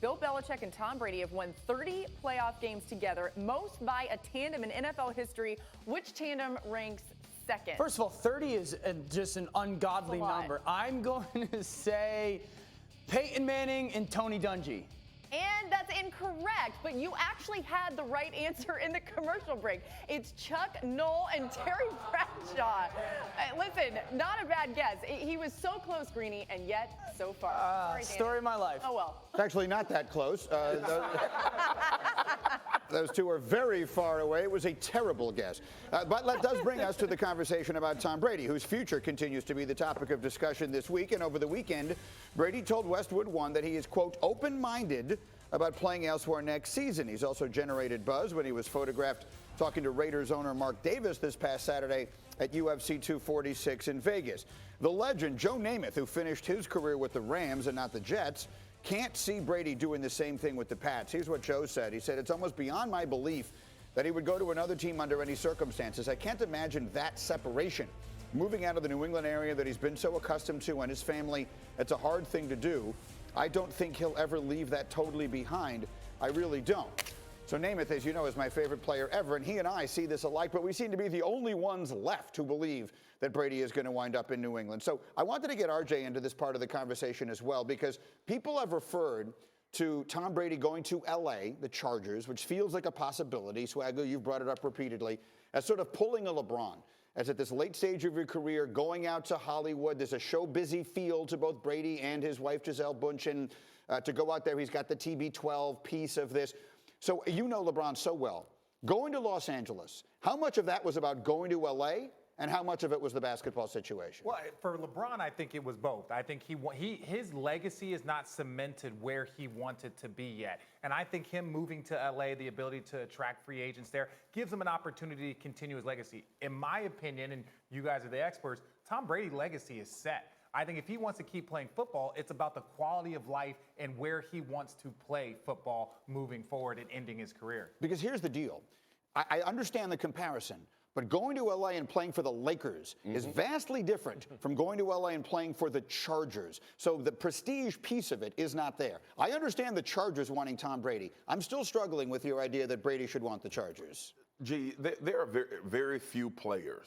Bill Belichick and Tom Brady have won 30 playoff games together, most by a tandem in NFL history. Which tandem ranks second? First of all, 30 is just an ungodly number. I'm going to say Peyton Manning and Tony Dungy. And that's incorrect, but you actually had the right answer in the commercial break. It's Chuck Noll and Terry Bradshaw. Listen, not a bad guess. He was so close, Greeny, and yet so far. Sorry, story of my life. Oh, well. It's actually not that close. Those two are very far away. It was a terrible guess. But that does bring us to the conversation about Tom Brady, whose future continues to be the topic of discussion this week. And over the weekend, Brady told Westwood One that he is, quote, open-minded about playing elsewhere next season. He's also generated buzz when he was photographed talking to Raiders owner Mark Davis this past Saturday at UFC 246 in Vegas. The legend, Joe Namath, who finished his career with the Rams and not the Jets, can't see Brady doing the same thing with the Pats. Here's what Joe said. He said, it's almost beyond my belief that he would go to another team under any circumstances. I can't imagine that separation. Moving out of the New England area that he's been so accustomed to and his family, it's a hard thing to do. I don't think he'll ever leave that totally behind. I really don't. So Namath, as you know, is my favorite player ever, and he and I see this alike, but we seem to be the only ones left who believe that Brady is going to wind up in New England. So I wanted to get RJ into this part of the conversation as well, because people have referred to Tom Brady going to L.A., the Chargers, which feels like a possibility. Swagger, you've brought it up repeatedly, as sort of pulling a LeBron. As at this late stage of your career, going out to Hollywood, there's a show-busy feel to both Brady and his wife, Gisele Bündchen. To go out there, he's got the TB12 piece of this. So you know LeBron so well. Going to Los Angeles, how much of that was about going to L.A., and how much of it was the basketball situation? Well, for LeBron, I think it was both. I think his legacy is not cemented where he wanted to be yet. And I think him moving to L.A., the ability to attract free agents there, gives him an opportunity to continue his legacy. In my opinion, and you guys are the experts, Tom Brady's legacy is set. I think if he wants to keep playing football, it's about the quality of life and where he wants to play football moving forward and ending his career. Because here's the deal. I understand the comparison. But going to L.A. and playing for the Lakers is vastly different from going to L.A. and playing for the Chargers. So the prestige piece of it is not there. I understand the Chargers wanting Tom Brady. I'm still struggling with your idea that Brady should want the Chargers. Gee, there are very, very few players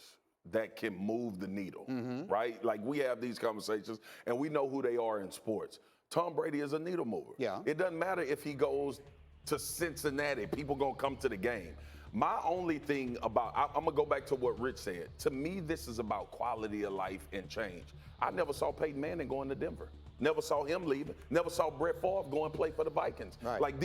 that can move the needle, right? Like, we have these conversations, and we know who they are in sports. Tom Brady is a needle mover. Yeah. It doesn't matter if he goes to Cincinnati, people going to come to the game. My only thing about, I'm going to go back to what Rich said. To me, this is about quality of life and change. I never saw Peyton Manning going to Denver. Never saw him leaving. Never saw Brett Favre go and play for the Vikings. Right. Like,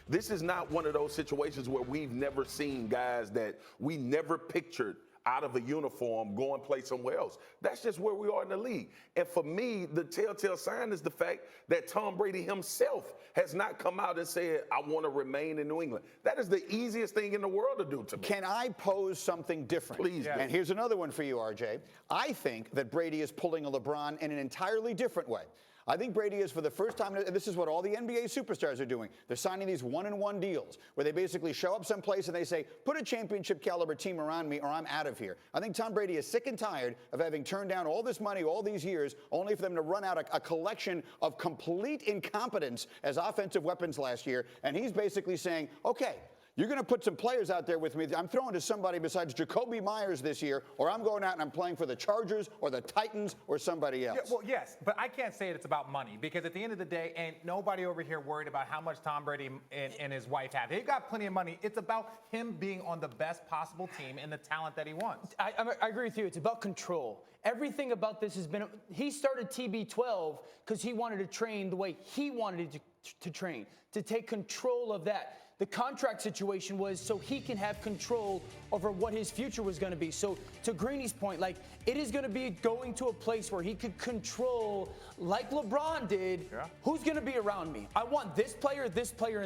this is not one of those situations where we've never seen guys that we never pictured out of a uniform go and play somewhere else. That's just where we are in the league. And for me, the telltale sign is the fact that Tom Brady himself has not come out and said, I want to remain in New England. That is the easiest thing in the world to do to me. Can I pose something different? Please. And here's another one for you, RJ. I think that Brady is pulling a LeBron in an entirely different way. I think Brady is, for the first time, and this is what all the NBA superstars are doing. They're signing these one-and-one deals where they basically show up someplace and they say, put a championship caliber team around me or I'm out of here. I think Tom Brady is sick and tired of having turned down all this money all these years only for them to run out a collection of complete incompetence as offensive weapons last year. And he's basically saying, okay, you're going to put some players out there with me. I'm throwing to somebody besides Jacoby Myers this year, or I'm going out and I'm playing for the Chargers or the Titans or somebody else. Yeah, well, yes, but I can't say it's about money, because at the end of the day, ain't nobody over here worried about how much Tom Brady and his wife have. They've got plenty of money. It's about him being on the best possible team and the talent that he wants. I agree with you. It's about control. Everything about this has been, he started TB12 because he wanted to train the way he wanted to train, to take control of that. The contract situation was so he can have control over what his future was going to be. So to Greeny's point, like, it is going to be going to a place where he could control, like LeBron did, who's going to be around me. I want this player, and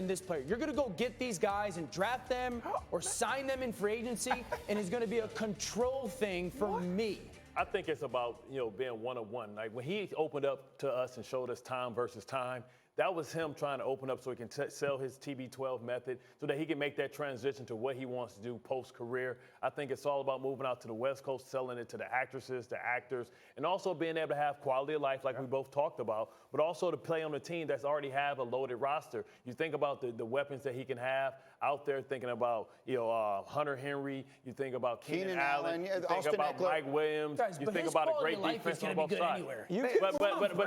this player. You're going to go get these guys and draft them or sign them in free agency, and it's going to be a control thing for me. I think it's about, being one-on-one. Like, when he opened up to us and showed us time versus time, that was him trying to open up so he can sell his TB12 method so that he can make that transition to what he wants to do post-career. I think it's all about moving out to the West Coast, selling it to the actresses, the actors, and also being able to have quality of life like we both talked about, but also to play on a team that's already have a loaded roster. You think about the weapons that he can have out there, thinking about, Hunter Henry, you think about Keenan Allen, you think Austin about Eckler. Mike Williams, Guys, you but think his about a quality great of life defense is on gonna be both good sides. anywhere. Wait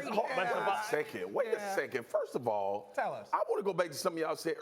a second. Wait a second. First of all, Tell us. I want to go back to something y'all said.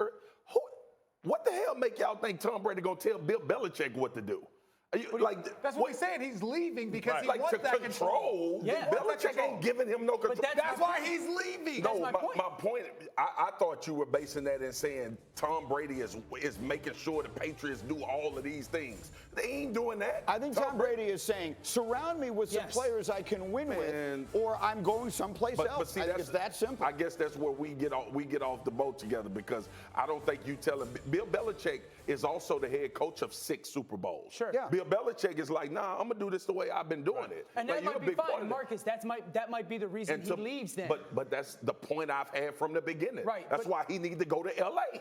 What the hell make y'all think Tom Brady gonna tell Bill Belichick what to do? That's what he's saying. He's leaving because he like wants to that control. Yeah. Belichick ain't giving him no control. That's why he's leaving. No, my point. my point. I thought you were basing that in saying Tom Brady is making sure the Patriots do all of these things. They ain't doing that. I think Tom Brady is saying, surround me with some players I can win with, or I'm going someplace else. See, I think it's that simple. I guess that's where we get off the boat together, because I don't think you tell him. Bill Belichick is also the head coach of 6 Super Bowls. Sure. Yeah. Bill Belichick is like, nah, I'm gonna do this the way I've been doing it. And Like, that you're a might be big part fine, of Marcus. That might be the reason he leaves then. But that's the point I've had from the beginning. Right, That's why he needs to go to LA.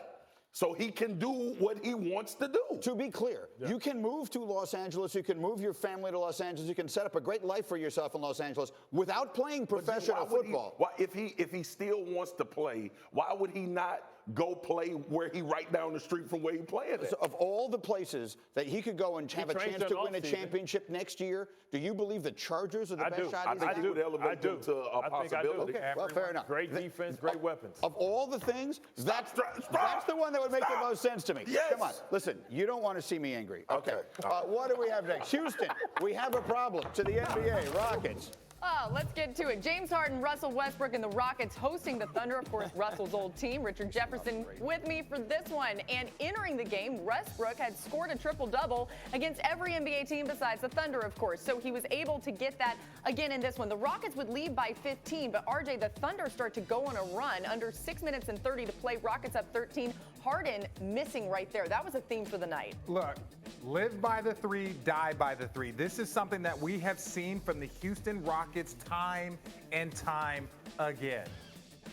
So he can do what he wants to do. To be clear, you can move to Los Angeles, you can move your family to Los Angeles, you can set up a great life for yourself in Los Angeles without playing professional football. If he still wants to play, why would he not go play where he right down the street from where he playing at? So of all the places that he could go and have a trains chance to during win a off-season. championship next year, do you believe the Chargers are the best shot? I think he would elevate them to a I think I do. possibility. Okay, well, fair enough. Great defense, great weapons. Of all the things, that's the one that would make the most sense to me. Yes. Come on, listen, you don't want to see me angry. Okay. What do we have next? Houston, we have a problem. To the NBA, Rockets. Oh, let's get to it. James Harden, Russell Westbrook, and the Rockets hosting the Thunder. Of course, Russell's old team. Richard Jefferson with me for this one. And entering the game, Westbrook had scored a triple-double against every NBA team besides the Thunder, of course. So he was able to get that again in this one. The Rockets would lead by 15, but RJ, the Thunder start to go on a run. Under 6 minutes and 30 to play, Rockets up 13. Harden missing right there. That was a theme for the night. Look, live by the 3, die by the 3. This is something that we have seen from the Houston Rockets time and time again.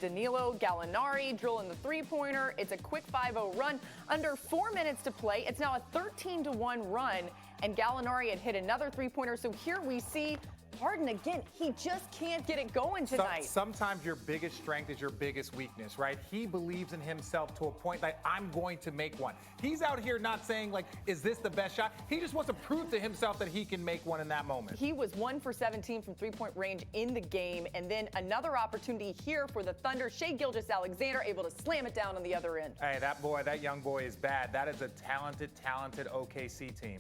Danilo Gallinari drilling the three-pointer. It's a quick 5-0 run. Under 4 minutes to play. It's now a 13-1 run, and Gallinari had hit another three-pointer. So here we see Harden again. He just can't get it going tonight. Sometimes your biggest strength is your biggest weakness, right? He believes in himself to a point like, I'm going to make one. He's out here not saying, like, is this the best shot? He just wants to prove to himself that he can make one in that moment. He was 1 for 17 from three-point range in the game. And then another opportunity here for the Thunder. Shai Gilgeous-Alexander able to slam it down on the other end. Hey, that young boy is bad. That is a talented OKC team.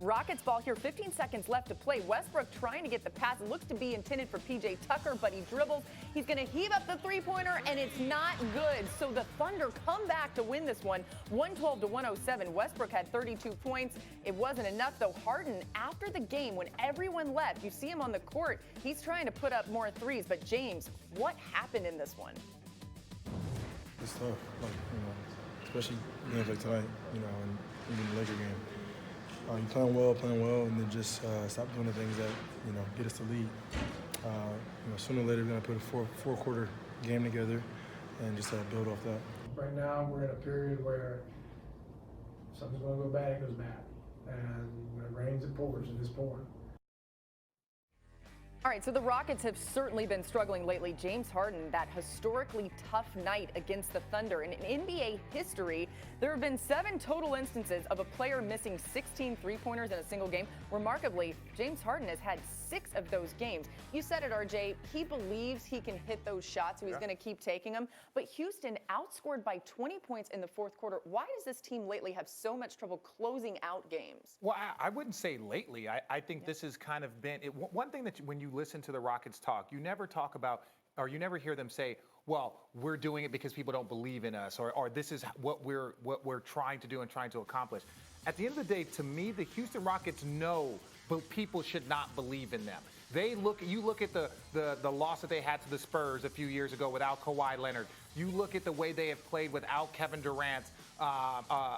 Rockets ball here, 15 seconds left to play. Westbrook trying to get the pass. It looks to be intended for PJ Tucker, but he dribbles. He's going to heave up the three-pointer, and it's not good. So the Thunder come back to win this one, 112-107. Westbrook had 32 points. It wasn't enough, though. Harden, after the game, when everyone left, you see him on the court. He's trying to put up more threes. But, James, what happened in this one? It's tough, especially games like tonight, and in the Laker game. You're playing well, and then just stop doing the things that, get us to lead. Sooner or later, we're going to put a four-quarter game together and just build off that. Right now, we're in a period where if something's going to go bad, it goes bad. And when it rains, it pours, and it's pouring. All right, so the Rockets have certainly been struggling lately. James Harden, that historically tough night against the Thunder. In NBA history, there have been 7 total instances of a player missing 16 three-pointers in a single game. Remarkably, James Harden has had 6 of those games. You said it, RJ. He believes he can hit those shots, so he's going to keep taking them. But Houston outscored by 20 points in the fourth quarter. Why does this team lately have so much trouble closing out games? Well, I wouldn't say lately. I think this has kind of been one thing that when you listen to the Rockets talk, you never talk about, or you never hear them say, well, we're doing it because people don't believe in us, or this is what we're trying to do and trying to accomplish. At the end of the day, to me, the Houston Rockets know, but people should not believe in them. You look at the loss that they had to the Spurs a few years ago without Kawhi Leonard. You look at the way they have played without Kevin Durant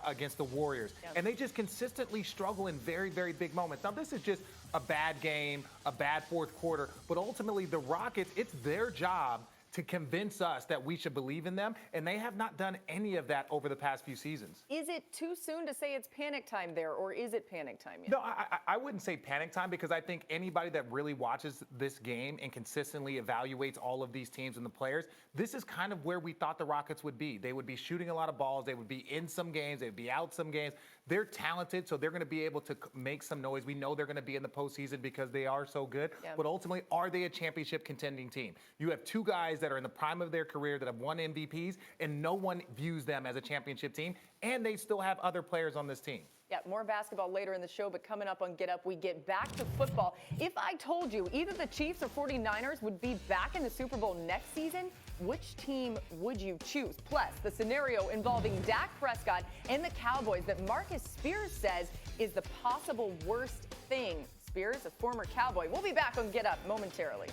against the Warriors. Yep. And they just consistently struggle in very, very big moments. Now, this is just a bad game, a bad fourth quarter, but ultimately the Rockets, it's their job to convince us that we should believe in them, and they have not done any of that over the past few seasons. Is it too soon to say it's panic time there, or is it panic time yet? No, I wouldn't say panic time, because I think anybody that really watches this game and consistently evaluates all of these teams and the players, this is kind of where we thought the Rockets would be. They would be shooting a lot of balls. They would be in some games. They would be out some games. They're talented, so they're going to be able to make some noise. We know they're going to be in the postseason because they are so good. Yeah. But ultimately, are they a championship contending team? You have two guys that are in the prime of their career that have won MVPs, and no one views them as a championship team, and they still have other players on this team. Yeah, more basketball later in the show, but coming up on Get Up, we get back to football. If I told you either the Chiefs or 49ers would be back in the Super Bowl next season, which team would you choose? Plus, the scenario involving Dak Prescott and the Cowboys that Marcus Spears says is the possible worst thing. Spears, a former Cowboy. We'll be back on Get Up momentarily.